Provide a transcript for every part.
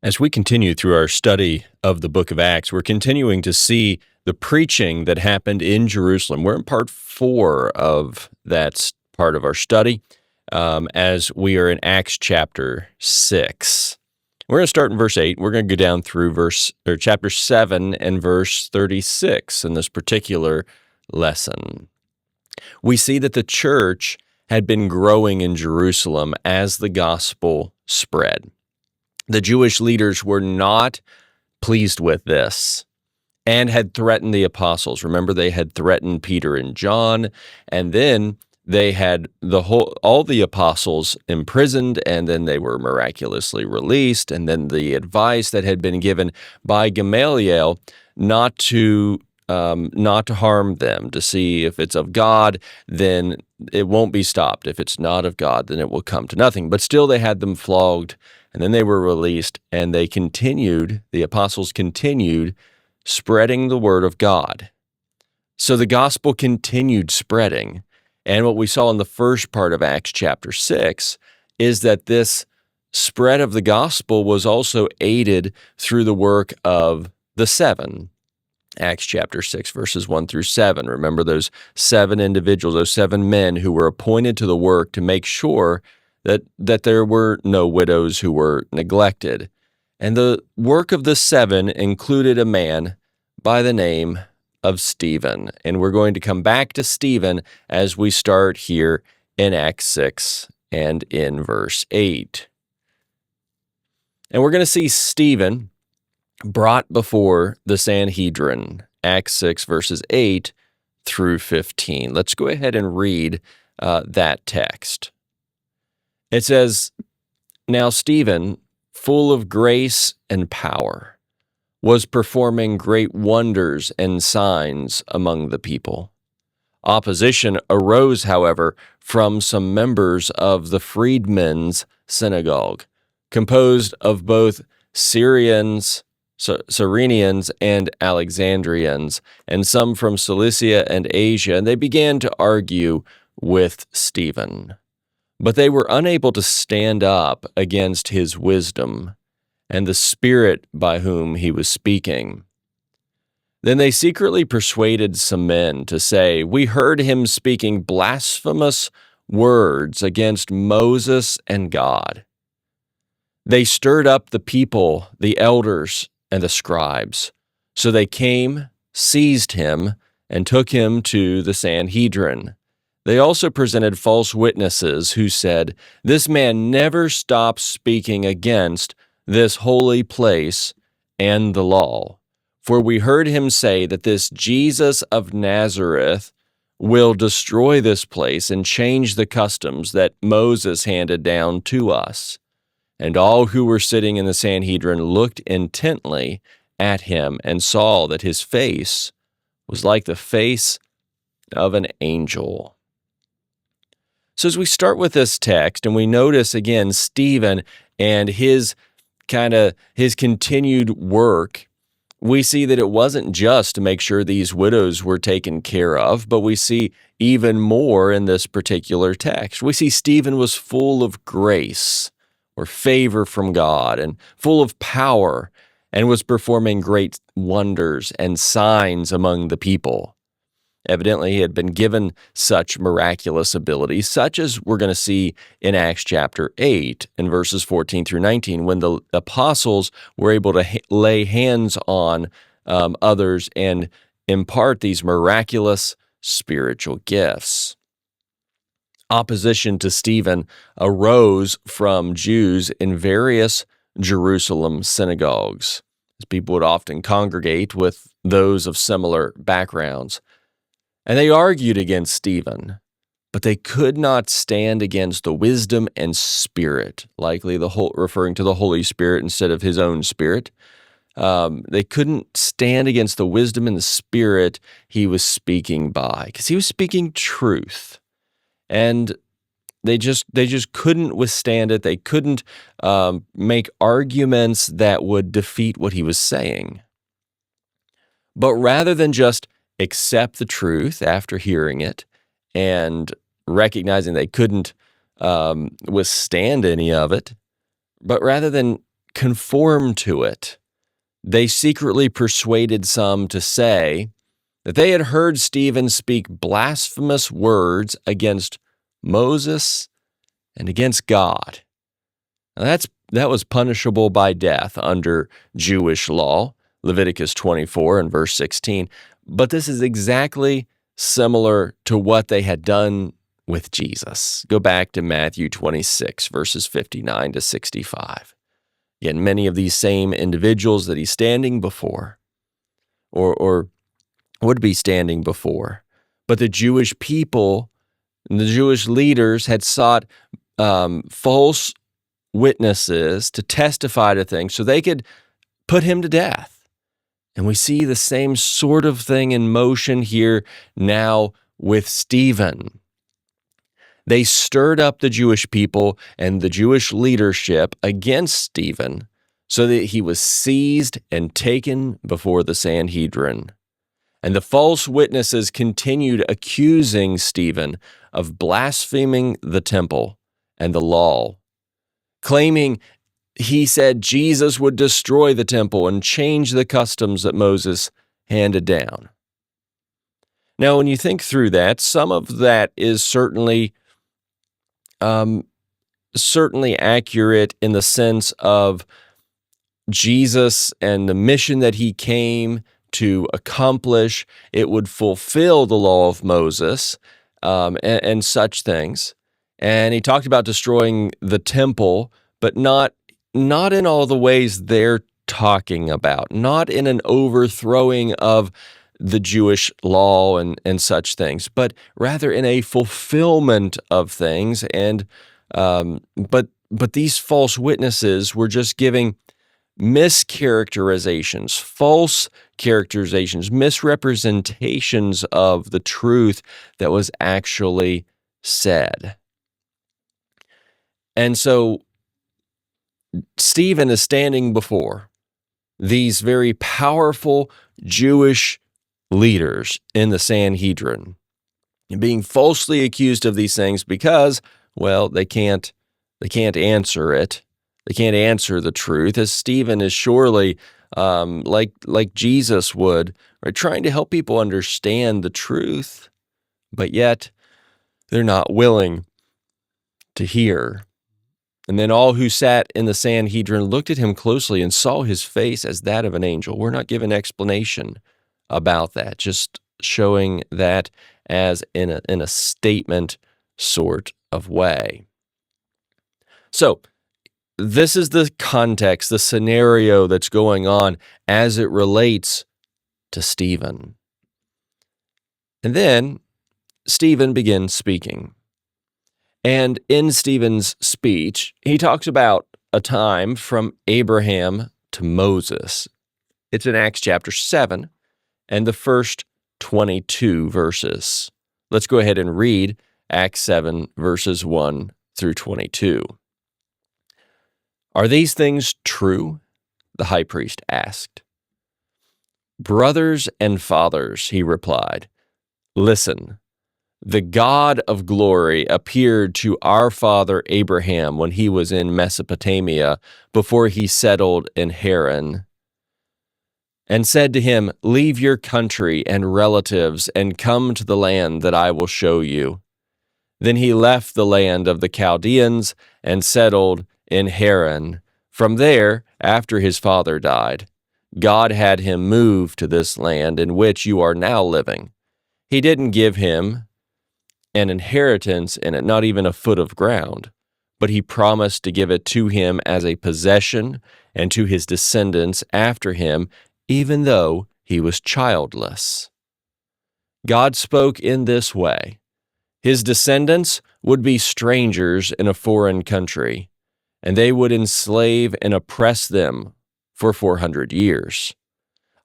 As we continue through our study of the book of Acts, we're continuing to see the preaching that happened in Jerusalem. We're in part 4 of that part of our study as we are in Acts chapter 6. We're going to start in verse 8. We're going to go down through chapter 7 and verse 36 in this particular lesson. We see that the church had been growing in Jerusalem as the gospel spread. The Jewish leaders were not pleased with this and had threatened the apostles. Remember, they had threatened Peter and John, and then they had all the apostles imprisoned, and then they were miraculously released. And then the advice that had been given by Gamaliel not to harm them, to see if it's of God, then it won't be stopped. If it's not of God, then it will come to nothing. But still, they had them flogged. And then they were released, and the apostles continued spreading the word of God. So the gospel continued spreading. And what we saw in the first part of Acts chapter 6 is that this spread of the gospel was also aided through the work of the seven. Acts chapter 6, verses 1 through 7. Remember those 7 individuals, those 7 men who were appointed to the work to make sure that there were no widows who were neglected. And the work of the 7 included a man by the name of Stephen. And we're going to come back to Stephen as we start here in Acts 6 and in verse 8. And we're going to see Stephen brought before the Sanhedrin, Acts 6, verses 8 through 15. Let's go ahead and read that text. It says, "Now Stephen, full of grace and power, was performing great wonders and signs among the people. Opposition arose, however, from some members of the freedmen's synagogue, composed of both Cyrenians and Alexandrians, and some from Cilicia and Asia, and they began to argue with Stephen. But they were unable to stand up against his wisdom and the Spirit by whom he was speaking. Then they secretly persuaded some men to say, 'We heard him speaking blasphemous words against Moses and God.' They stirred up the people, the elders, and the scribes. So they came, seized him, and took him to the Sanhedrin. They also presented false witnesses who said, 'This man never stops speaking against this holy place and the law. For we heard him say that this Jesus of Nazareth will destroy this place and change the customs that Moses handed down to us.' And all who were sitting in the Sanhedrin looked intently at him and saw that his face was like the face of an angel." So as we start with this text and we notice again Stephen and his continued work, we see that it wasn't just to make sure these widows were taken care of, but we see even more in this particular text. We see Stephen was full of grace or favor from God and full of power and was performing great wonders and signs among the people. Evidently, he had been given such miraculous abilities, such as we're going to see in Acts chapter 8 in verses 14 through 19, when the apostles were able to lay hands on others and impart these miraculous spiritual gifts. Opposition to Stephen arose from Jews in various Jerusalem synagogues, as people would often congregate with those of similar backgrounds. And they argued against Stephen, but they could not stand against the wisdom and spirit, likely referring to the Holy Spirit instead of his own spirit. They couldn't stand against the wisdom and the spirit he was speaking by, because he was speaking truth. And they just couldn't withstand it. They couldn't make arguments that would defeat what he was saying. But rather than just accept the truth after hearing it and recognizing they couldn't withstand any of it, but rather than conform to it. They secretly persuaded some to say that they had heard Stephen speak blasphemous words against Moses and against God. Now that was punishable by death under Jewish law, Leviticus 24 and verse 16. But this is exactly similar to what they had done with Jesus. Go back to Matthew 26, verses 59 to 65. Again, many of these same individuals that he's standing before, or would be standing before, but the Jewish people and the Jewish leaders had sought false witnesses to testify to things so they could put him to death. And we see the same sort of thing in motion here now with Stephen. They stirred up the Jewish people and the Jewish leadership against Stephen so that he was seized and taken before the Sanhedrin. And the false witnesses continued accusing Stephen of blaspheming the temple and the law, claiming he said Jesus would destroy the temple and change the customs that Moses handed down. Now, when you think through that, some of that is certainly accurate in the sense of Jesus and the mission that he came to accomplish. It would fulfill the law of Moses and such things. And he talked about destroying the temple, but not in all the ways they're talking about, not in an overthrowing of the Jewish law and such things, but rather in a fulfillment of things. And but these false witnesses were just giving mischaracterizations, false characterizations, misrepresentations of the truth that was actually said. And so Stephen is standing before these very powerful Jewish leaders in the Sanhedrin and being falsely accused of these things because, well, they can't answer it. They can't answer the truth, as Stephen is surely like Jesus would, right, trying to help people understand the truth, but yet they're not willing to hear. And then all who sat in the Sanhedrin looked at him closely and saw his face as that of an angel. We're not given explanation about that, just showing that as in a statement sort of way. So this is the context, the scenario that's going on as it relates to Stephen. And then Stephen begins speaking. And in Stephen's speech, he talks about a time from Abraham to Moses. It's in Acts chapter 7 and the first 22 verses. Let's go ahead and read Acts 7 verses 1 through 22. "Are these things true?" the high priest asked. "Brothers and fathers," he replied, "listen. The God of glory appeared to our father Abraham when he was in Mesopotamia before he settled in Haran, and said to him, 'Leave your country and relatives and come to the land that I will show you.' Then he left the land of the Chaldeans and settled in Haran. From there, after his father died, God had him move to this land in which you are now living. He didn't give him an inheritance in it, not even a foot of ground, but he promised to give it to him as a possession and to his descendants after him, even though he was childless. God spoke in this way. His descendants would be strangers in a foreign country, and they would enslave and oppress them for 400 years.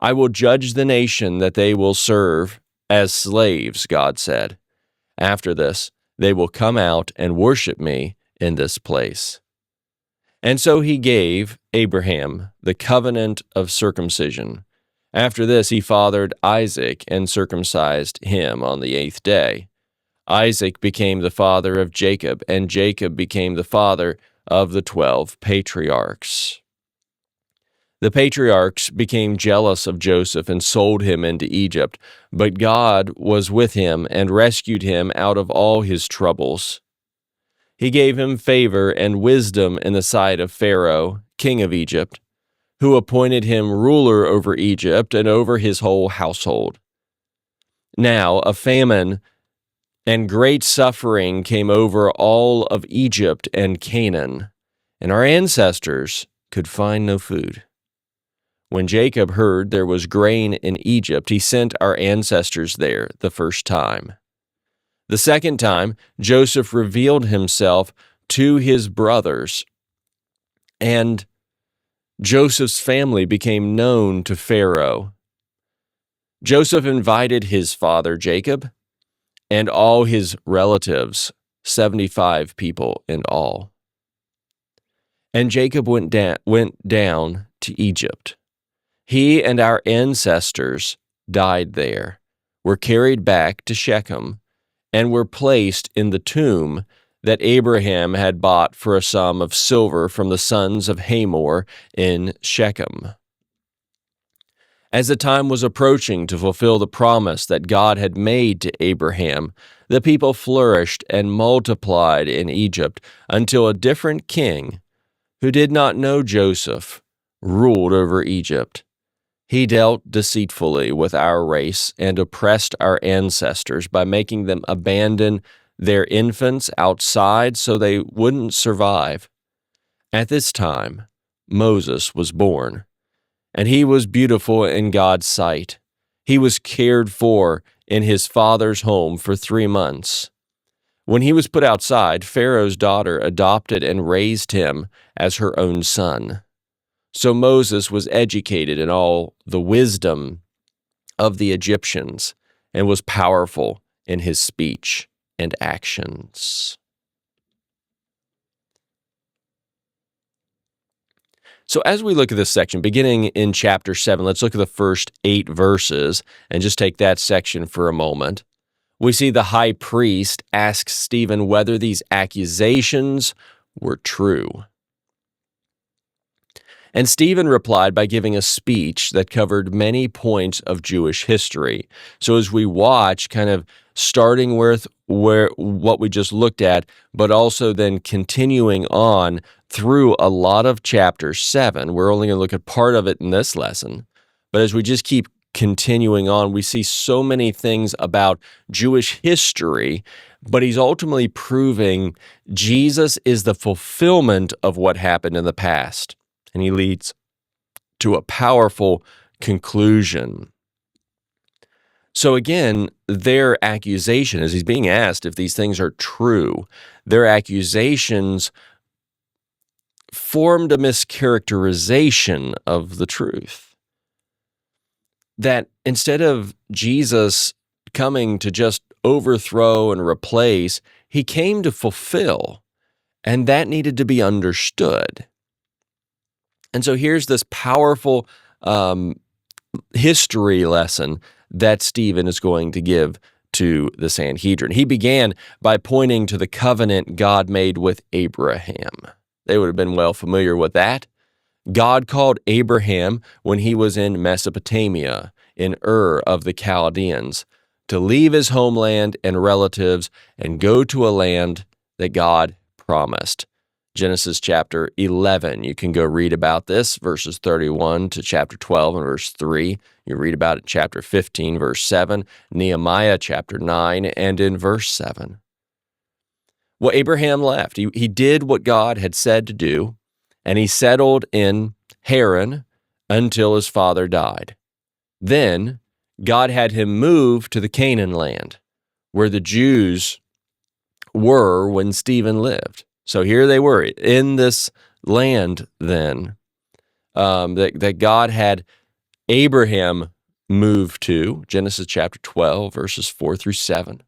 I will judge the nation that they will serve as slaves, God said. After this, they will come out and worship me in this place." And so he gave Abraham the covenant of circumcision. After this, he fathered Isaac and circumcised him on the 8th day. Isaac became the father of Jacob, and Jacob became the father of the 12 patriarchs. The patriarchs became jealous of Joseph and sold him into Egypt, but God was with him and rescued him out of all his troubles. He gave him favor and wisdom in the sight of Pharaoh, king of Egypt, who appointed him ruler over Egypt and over his whole household. Now a famine and great suffering came over all of Egypt and Canaan, and our ancestors could find no food. When Jacob heard there was grain in Egypt, he sent our ancestors there the first time. The second time, Joseph revealed himself to his brothers, and Joseph's family became known to Pharaoh. Joseph invited his father Jacob and all his relatives, 75 people in all. And Jacob went down to Egypt. He and our ancestors died there, were carried back to Shechem, and were placed in the tomb that Abraham had bought for a sum of silver from the sons of Hamor in Shechem. As the time was approaching to fulfill the promise that God had made to Abraham, the people flourished and multiplied in Egypt until a different king, who did not know Joseph, ruled over Egypt. He dealt deceitfully with our race and oppressed our ancestors by making them abandon their infants outside so they wouldn't survive. At this time, Moses was born, and he was beautiful in God's sight. He was cared for in his father's home for 3 months. When he was put outside, Pharaoh's daughter adopted and raised him as her own son. So Moses was educated in all the wisdom of the Egyptians and was powerful in his speech and actions. So as we look at this section, beginning in chapter 7, let's look at the first 8 verses and just take that section for a moment. We see the high priest ask Stephen whether these accusations were true. And Stephen replied by giving a speech that covered many points of Jewish history. So as we watch, kind of starting with what we just looked at, but also then continuing on through a lot of chapter 7, we're only going to look at part of it in this lesson. But as we just keep continuing on, we see so many things about Jewish history, but he's ultimately proving Jesus is the fulfillment of what happened in the past. And he leads to a powerful conclusion. So again, their accusation, as he's being asked if these things are true, their accusations formed a mischaracterization of the truth. That instead of Jesus coming to just overthrow and replace, he came to fulfill, and that needed to be understood. And so here's this powerful history lesson that Stephen is going to give to the Sanhedrin. He began by pointing to the covenant God made with Abraham. They would have been well familiar with that. God called Abraham when he was in Mesopotamia, in Ur of the Chaldeans, to leave his homeland and relatives and go to a land that God promised. Genesis chapter 11. You can go read about this, verses 31 to chapter 12 and verse 3. You read about it in chapter 15, verse 7, Nehemiah chapter 9, and in verse 7. Well, Abraham left. He did what God had said to do, and he settled in Haran until his father died. Then God had him move to the Canaan land, where the Jews were when Stephen lived. So here they were in this land then that God had Abraham move to, Genesis chapter 12, verses 4 through 7.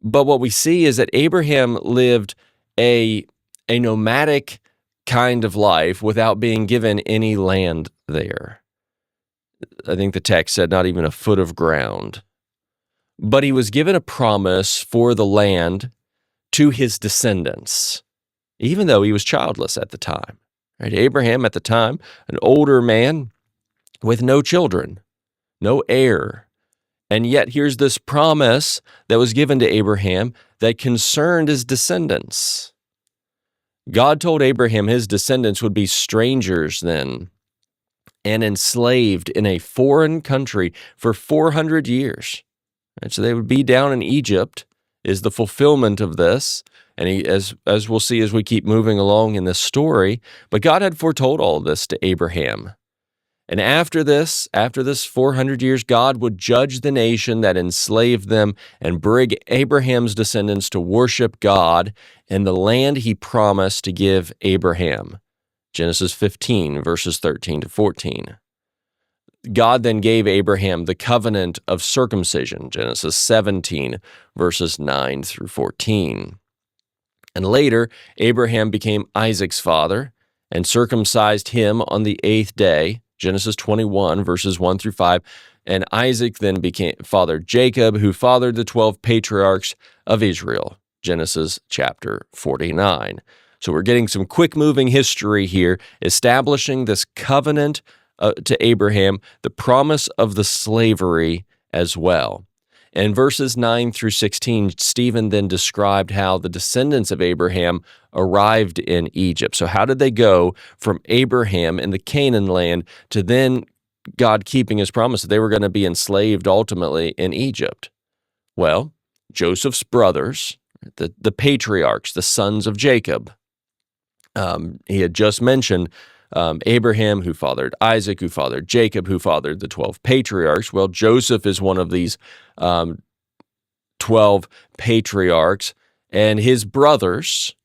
But what we see is that Abraham lived a nomadic kind of life without being given any land there. I think the text said not even a foot of ground. But he was given a promise for the land to his descendants, even though he was childless at the time, Right? Abraham at the time, an older man with no children, no heir. And yet here's this promise that was given to Abraham that concerned his descendants. God told Abraham his descendants would be strangers then and enslaved in a foreign country for 400 years. And so they would be down in Egypt is the fulfillment of this. And as we'll see as we keep moving along in this story, but God had foretold all this to Abraham. And after this 400 years, God would judge the nation that enslaved them and bring Abraham's descendants to worship God in the land he promised to give Abraham. Genesis 15, verses 13 to 14. God then gave Abraham the covenant of circumcision, Genesis 17, verses 9 through 14. And later, Abraham became Isaac's father and circumcised him on the 8th day, Genesis 21, verses 1 through 5. And Isaac then fathered Jacob, who fathered the 12 patriarchs of Israel, Genesis chapter 49. So we're getting some quick-moving history here, establishing this covenant to Abraham, the promise of the slavery as well. In verses 9 through 16, Stephen then described how the descendants of Abraham arrived in Egypt. So how did they go from Abraham in the Canaan land to then God keeping his promise that they were going to be enslaved ultimately in Egypt? Well, Joseph's brothers, the patriarchs, the sons of Jacob. He had just mentioned Abraham, who fathered Isaac, who fathered Jacob, who fathered the 12 patriarchs. Well, Joseph is one of these 12 patriarchs, and his brothers,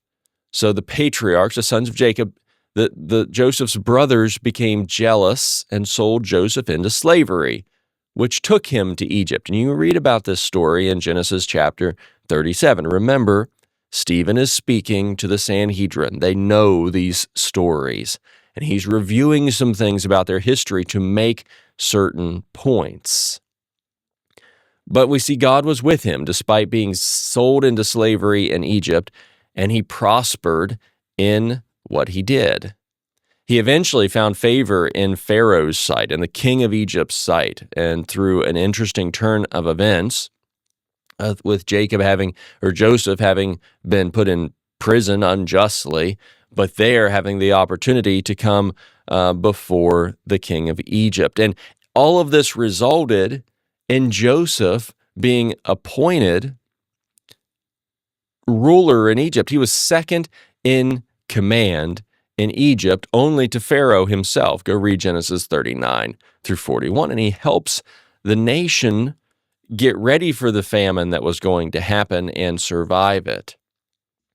so the patriarchs, the sons of Jacob, the Joseph's brothers became jealous and sold Joseph into slavery, which took him to Egypt. And you read about this story in Genesis chapter 37. Remember, Stephen is speaking to the Sanhedrin. They know these stories, and he's reviewing some things about their history to make certain points. But we see God was with him despite being sold into slavery in Egypt, and he prospered in what he did. He eventually found favor in Pharaoh's sight and the king of Egypt's sight, and through an interesting turn of events, with Joseph having been put in prison unjustly, but there having the opportunity to come before the king of Egypt. And all of this resulted in Joseph being appointed ruler in Egypt. He was second in command in Egypt, only to Pharaoh himself. Go read Genesis 39 through 41, and he helps the nation get ready for the famine that was going to happen and survive it.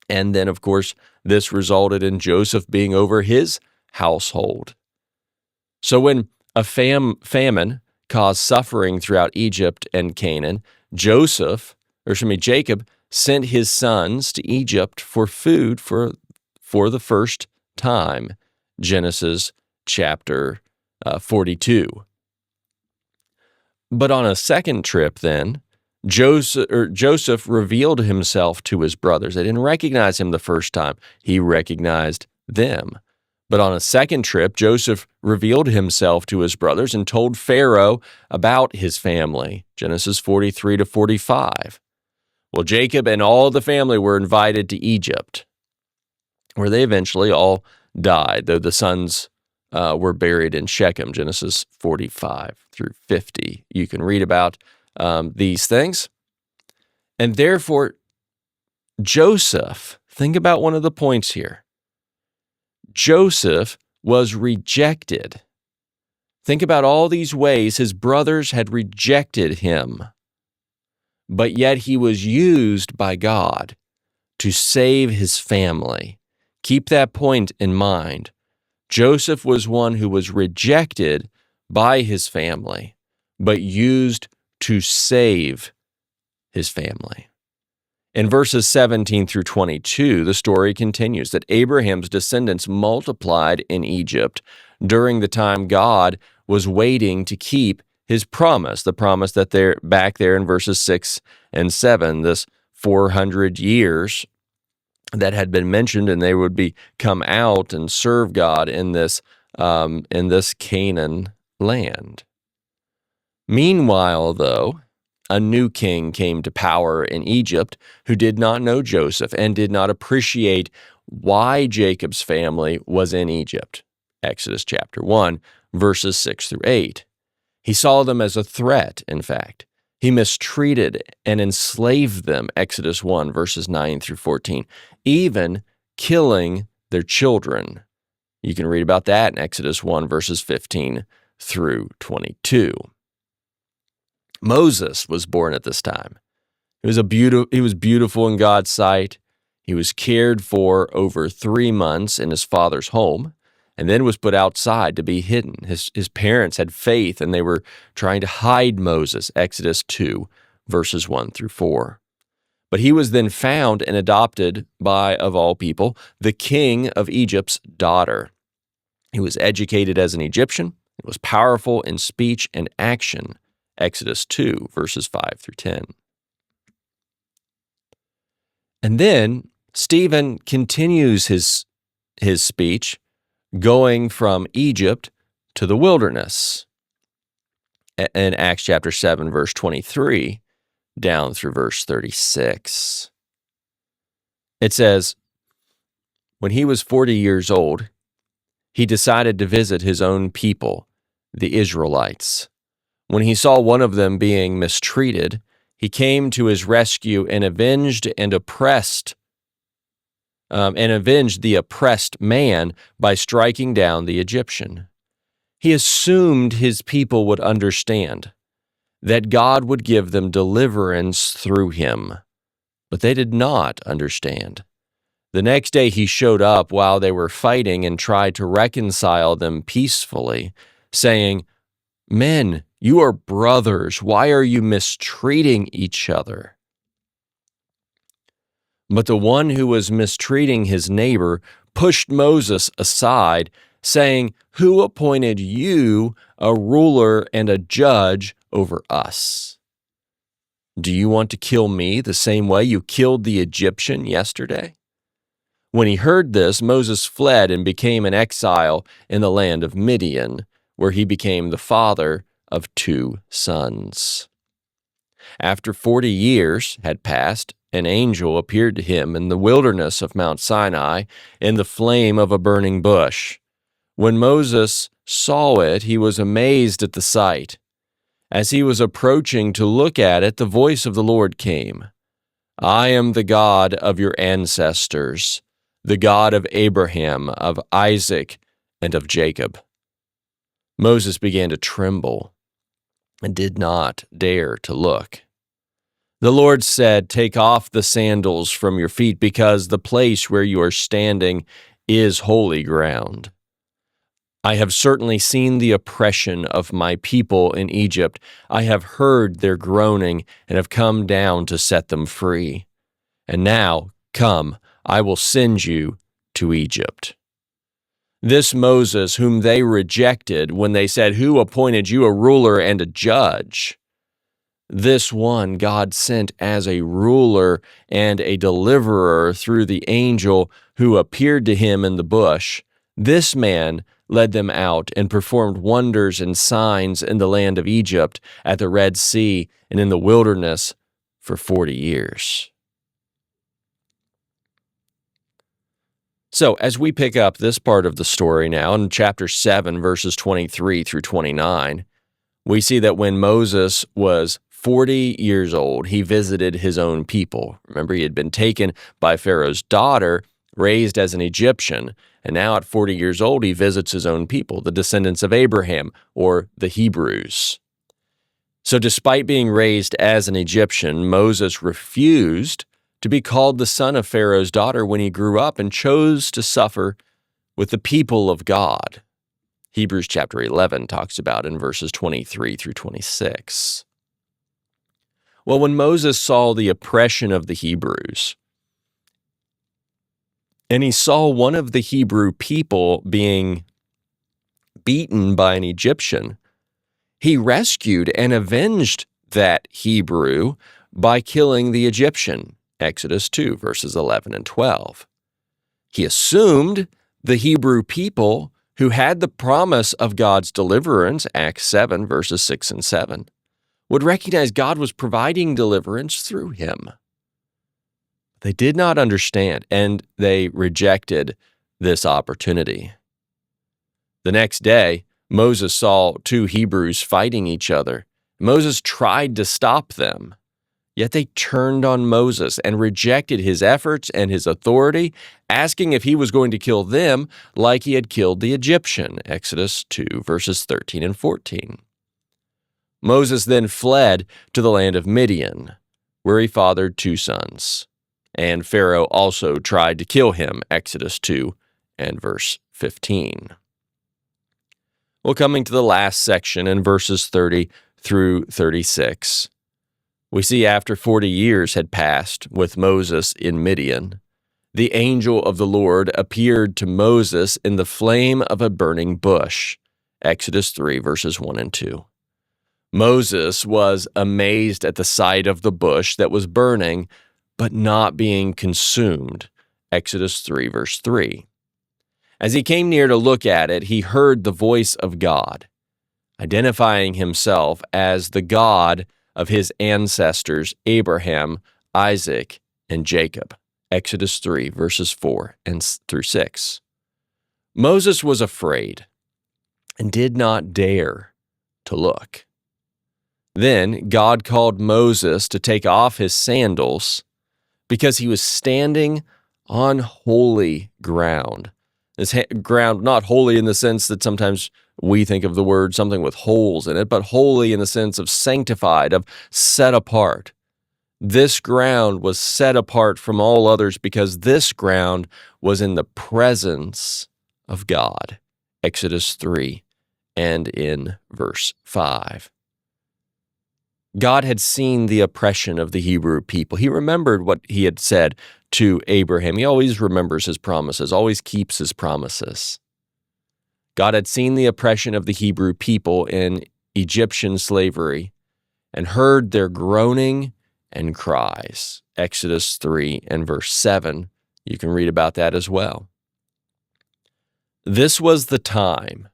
And then, of course, this resulted in Joseph being over his household. So when a famine caused suffering throughout Egypt and Canaan, Jacob sent his sons to Egypt for food for the first time, Genesis chapter 42. But on a second trip then, Joseph revealed himself to his brothers. They didn't recognize him the first time. He recognized them. But on a second trip, Joseph revealed himself to his brothers and told Pharaoh about his family, Genesis 43 to 45. Well, Jacob and all the family were invited to Egypt, where they eventually all died, though the sons were buried in Shechem, Genesis 45 through 50. You can read about these things. And therefore, Joseph, think about one of the points here. Joseph was rejected. Think about all these ways his brothers had rejected him, but yet he was used by God to save his family. Keep that point in mind. Joseph was one who was rejected by his family, but used to save his family. In verses 17 through 22, the story continues that Abraham's descendants multiplied in Egypt during the time God was waiting to keep his promise, the promise that they're back there in verses 6 and 7, this 400 years that had been mentioned, and they would come out and serve God in this Canaan land. Meanwhile, though, a new king came to power in Egypt who did not know Joseph and did not appreciate why Jacob's family was in Egypt. Exodus chapter 1, verses 6 through 8. He saw them as a threat, in fact. He mistreated and enslaved them, Exodus 1, verses 9 through 14, even killing their children. You can read about that in Exodus 1, verses 15 through 22. Moses was born at this time. He was beautiful in God's sight. He was cared for over 3 months in his father's home, and then was put outside to be hidden. His parents had faith, and they were trying to hide Moses, Exodus 2, verses 1 through 4. But he was then found and adopted by, of all people, the king of Egypt's daughter. He was educated as an Egyptian and was powerful in speech and action, Exodus 2, verses 5 through 10. And then Stephen continues his speech, going from Egypt to the wilderness in Acts chapter 7, verse 23, down through verse 36. It says, when he was 40 years old, he decided to visit his own people, the Israelites. When he saw one of them being mistreated, he came to his rescue and avenged the oppressed man by striking down the Egyptian. He assumed his people would understand, that God would give them deliverance through him, but they did not understand. The next day he showed up while they were fighting and tried to reconcile them peacefully, saying, "Men, you are brothers. Why are you mistreating each other?" But the one who was mistreating his neighbor pushed Moses aside, saying, "Who appointed you a ruler and a judge over us? Do you want to kill me the same way you killed the Egyptian yesterday?" When he heard this, Moses fled and became an exile in the land of Midian, where he became the father of 2 sons. After 40 years had passed, an angel appeared to him in the wilderness of Mount Sinai in the flame of a burning bush. When Moses saw it, he was amazed at the sight. As he was approaching to look at it, the voice of the Lord came, "I am the God of your ancestors, the God of Abraham, of Isaac, and of Jacob." Moses began to tremble and did not dare to look. The Lord said, "Take off the sandals from your feet, because the place where you are standing is holy ground. I have certainly seen the oppression of my people in Egypt. I have heard their groaning and have come down to set them free. And now, come, I will send you to Egypt." This Moses, whom they rejected when they said, "Who appointed you a ruler and a judge?" This one God sent as a ruler and a deliverer through the angel who appeared to him in the bush. This man led them out and performed wonders and signs in the land of Egypt, at the Red Sea, and in the wilderness for 40 years. So, as we pick up this part of the story now in chapter 7, verses 23 through 29, we see that when Moses was 40 years old, he visited his own people. Remember, he had been taken by Pharaoh's daughter, raised as an Egyptian, and now at 40 years old, he visits his own people, the descendants of Abraham, or the Hebrews. So despite being raised as an Egyptian, Moses refused to be called the son of Pharaoh's daughter when he grew up and chose to suffer with the people of God. Hebrews chapter 11 talks about in verses 23 through 26. Well, when Moses saw the oppression of the Hebrews, and he saw one of the Hebrew people being beaten by an Egyptian, he rescued and avenged that Hebrew by killing the Egyptian. Exodus 2, verses 11 and 12. He assumed the Hebrew people who had the promise of God's deliverance, Acts 7, verses 6 and 7, would recognize God was providing deliverance through him. They did not understand, and they rejected this opportunity. The next day, Moses saw two Hebrews fighting each other. Moses tried to stop them, yet they turned on Moses and rejected his efforts and his authority, asking if he was going to kill them like he had killed the Egyptian, Exodus 2, verses 13 and 14. Moses then fled to the land of Midian, where he fathered two sons, and Pharaoh also tried to kill him, Exodus 2 and verse 15. Well, coming to the last section in verses 30 through 36, we see after 40 years had passed with Moses in Midian, the angel of the Lord appeared to Moses in the flame of a burning bush, Exodus 3, verses 1 and 2. Moses was amazed at the sight of the bush that was burning, but not being consumed, Exodus 3, verse 3. As he came near to look at it, he heard the voice of God, identifying himself as the God of his ancestors, Abraham, Isaac, and Jacob. Exodus 3, verses 4 through 6. Moses was afraid and did not dare to look. Then God called Moses to take off his sandals because he was standing on holy ground. This ground, not holy in the sense that sometimes we think of the word something with holes in it, but holy in the sense of sanctified, of set apart. This ground was set apart from all others because this ground was in the presence of God. Exodus 3 and in verse 5. God had seen the oppression of the Hebrew people. He remembered what he had said to Abraham. He always remembers his promises, always keeps his promises. God had seen the oppression of the Hebrew people in Egyptian slavery and heard their groaning and cries. Exodus 3 and verse 7. You can read about that as well. This was the time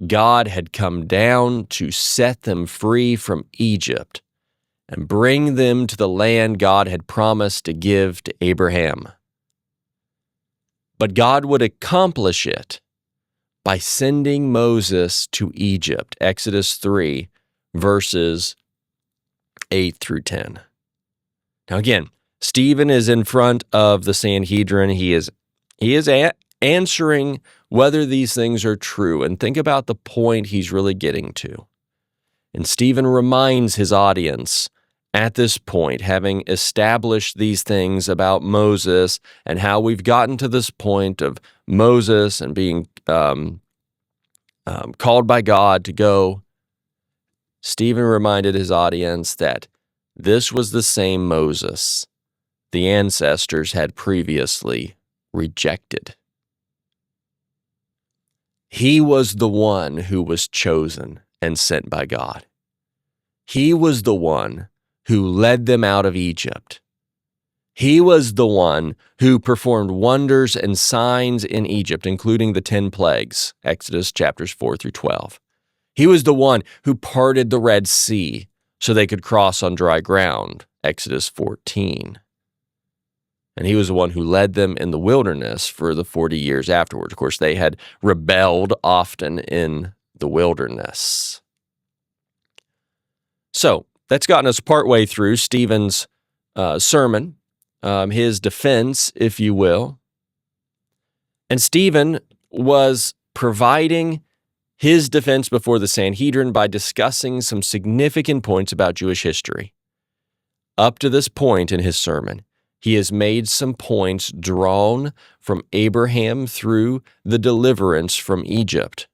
God had come down to set them free from Egypt and bring them to the land God had promised to give to Abraham. But God would accomplish it by sending Moses to Egypt, Exodus 3, verses 8 through 10. Now again, Stephen is in front of the Sanhedrin. He is answering whether these things are true, and think about the point he's really getting to. And Stephen reminds his audience at this point, having established these things about Moses and how we've gotten to this point of Moses and being called by God to go, Stephen reminded his audience that this was the same Moses the ancestors had previously rejected. He was the one who was chosen and sent by God. He was the one who led them out of Egypt. He was the one who performed wonders and signs in Egypt, including the 10 plagues, Exodus chapters 4 through 12. He was the one who parted the Red Sea so they could cross on dry ground, Exodus 14. And he was the one who led them in the wilderness for the 40 years afterwards. Of course, they had rebelled often in the wilderness. So that's gotten us partway through Stephen's sermon, his defense, if you will. And Stephen was providing his defense before the Sanhedrin by discussing some significant points about Jewish history. Up to this point in his sermon, he has made some points drawn from Abraham through the deliverance from Egypt.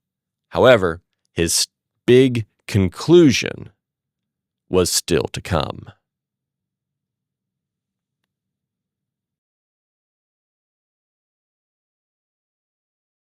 However, his big conclusion was still to come.